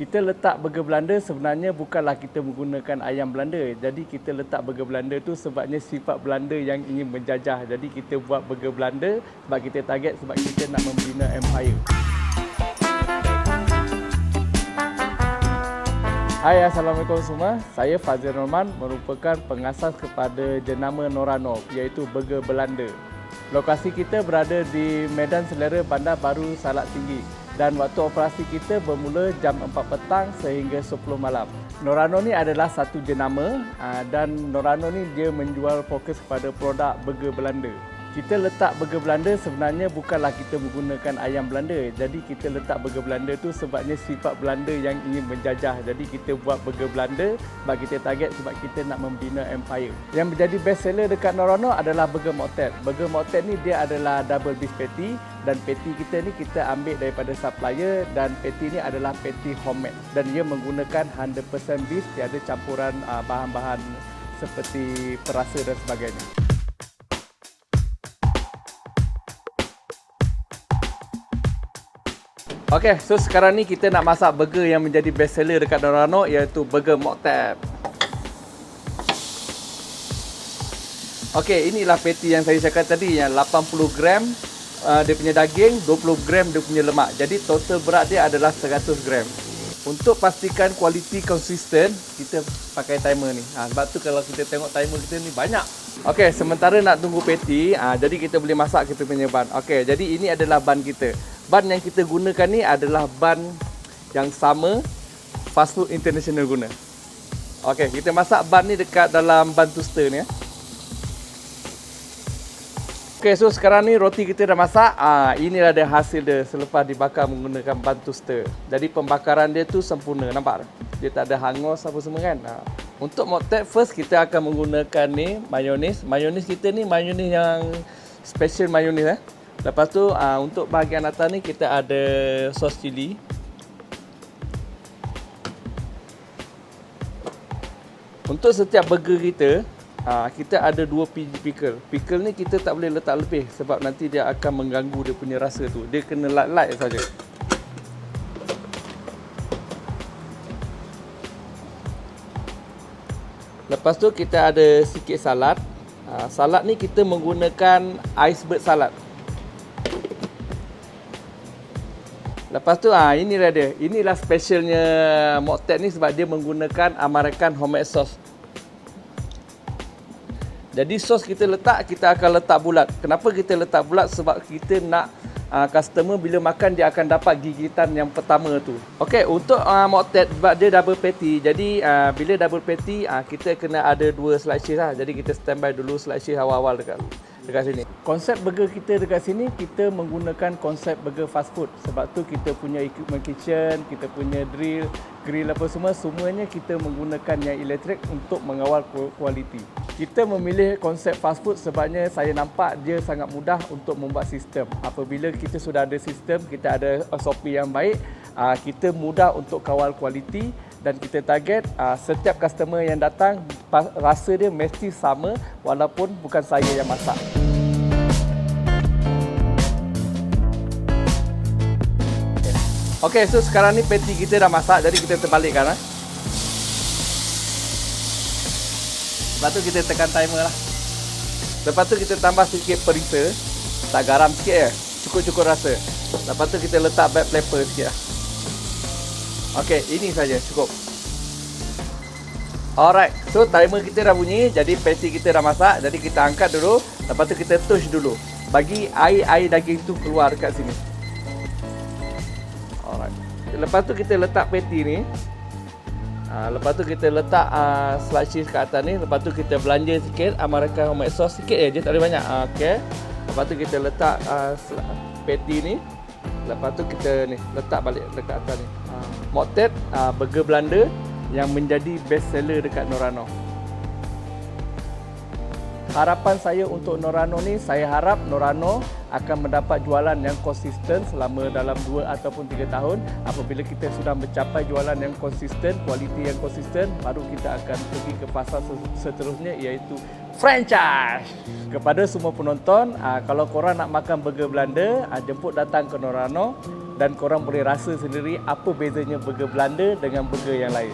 Kita letak burger Belanda sebenarnya bukanlah kita menggunakan ayam Belanda. Jadi kita letak burger Belanda tu sebabnya sifat Belanda yang ingin menjajah. Jadi kita buat burger Belanda sebab kita target sebab kita nak membina empire. Hai, Assalamualaikum semua. Saya Fazil Norman merupakan pengasas kepada jenama Norano iaitu burger Belanda. Lokasi kita berada di Medan Selera, Bandar Baru, Salak Tinggi. Dan waktu operasi kita bermula jam 4 petang sehingga 10 malam. Norano ni adalah satu jenama dan Norano ni dia menjual fokus kepada produk burger Belanda. Kita letak burger Belanda sebenarnya bukanlah kita menggunakan ayam Belanda. Jadi kita letak burger Belanda tu sebabnya sifat Belanda yang ingin menjajah. Jadi kita buat burger Belanda sebab kita target sebab kita nak membina empire. Yang menjadi best seller dekat Norano adalah burger Moktet. Burger Moktet ni dia adalah double beef patty dan patty kita ni kita ambil daripada supplier dan patty ni adalah patty homemade dan dia menggunakan 100% beef, tiada campuran bahan-bahan seperti perasa dan sebagainya. Okey, so sekarang ni kita nak masak burger yang menjadi best seller dekat Norano iaitu burger Moktet. Okey, inilah patty yang saya cakap tadi yang 80 gram dia punya daging, 20 gram dia punya lemak. Jadi total berat dia adalah 100 gram. Untuk pastikan kualiti konsisten, kita pakai timer ni. Sebab tu kalau kita tengok timer kita ni banyak. Okey, sementara nak tunggu patty, jadi kita boleh masak kita punya ban. Okey, jadi ini adalah ban kita. Ban yang kita gunakan ni adalah ban yang sama Fast Food International guna. Okey, kita masak ban ni dekat dalam ban toaster ni. Okey, so sekarang ni roti kita dah masak. Inilah dia hasil dia selepas dibakar menggunakan ban toaster. Jadi pembakaran dia tu sempurna, nampak? Dia tak ada hangus apa semua kan. Untuk Moktet, first kita akan menggunakan ni mayonis. Mayonis kita ni mayonis yang special mayonis. Lepas tu untuk bahagian atas ni kita ada sos cili. Untuk setiap burger kita, kita ada 2 biji pickle. Pickle ni kita tak boleh letak lebih sebab nanti dia akan mengganggu dia punya rasa tu. Dia kena light-light saja. Lepas tu kita ada sikit salad. Salad ni kita menggunakan iceberg salad. Lepas tu inilah dia. Inilah specialnya Moktet ni sebab dia menggunakan American homemade sauce. Jadi sos kita letak, kita akan letak bulat. Kenapa kita letak bulat? Sebab kita nak customer bila makan dia akan dapat gigitan yang pertama tu. Okey, untuk Moktet sebab dia double patty. Jadi bila double patty kita kena ada 2 slice cheese lah. Jadi kita standby dulu slice cheese awal-awal dekat sini. Konsep burger kita dekat sini kita menggunakan konsep burger fast food. Sebab tu kita punya equipment kitchen, kita punya grill apa semuanya kita menggunakan yang elektrik untuk mengawal kualiti. Kita memilih konsep fast food sebabnya saya nampak dia sangat mudah untuk membuat sistem. Apabila kita sudah ada sistem, kita ada SOP yang baik, kita mudah untuk kawal kualiti dan kita target setiap customer yang datang rasa dia mesti sama walaupun bukan saya yang masak. Okey, so sekarang ni patty kita dah masak, jadi kita terbalikkan. Lepas tu kita tekan timer lah. Lepas tu kita tambah sikit perisa. Tak garam sikit cukup-cukup rasa. Lepas tu kita letak black pepper sikit lah. Okey, ini saja cukup. Alright, so timer kita dah bunyi, jadi patty kita dah masak, jadi kita angkat dulu. Lepas tu kita touch dulu. Bagi air daging tu keluar dekat sini. Alright. Lepas tu kita letak patty ni. Lepas tu kita letak slice cheese kat atas ni. Lepas tu kita belanja sikit American homemade sauce sikit je, tak boleh banyak. Okey. Lepas tu kita letak patty ni. Lepas tu kita ni letak balik dekat atas ni. Moktet burger Belanda yang menjadi best seller dekat Norano. Harapan saya untuk Norano ni, saya harap Norano akan mendapat jualan yang konsisten selama dalam 2 ataupun 3 tahun. Apabila kita sudah mencapai jualan yang konsisten, kualiti yang konsisten, baru kita akan pergi ke pasar seterusnya iaitu franchise. Kepada semua penonton, kalau korang nak makan burger Belanda, jemput datang ke Norano dan korang boleh rasa sendiri apa bezanya burger Belanda dengan burger yang lain.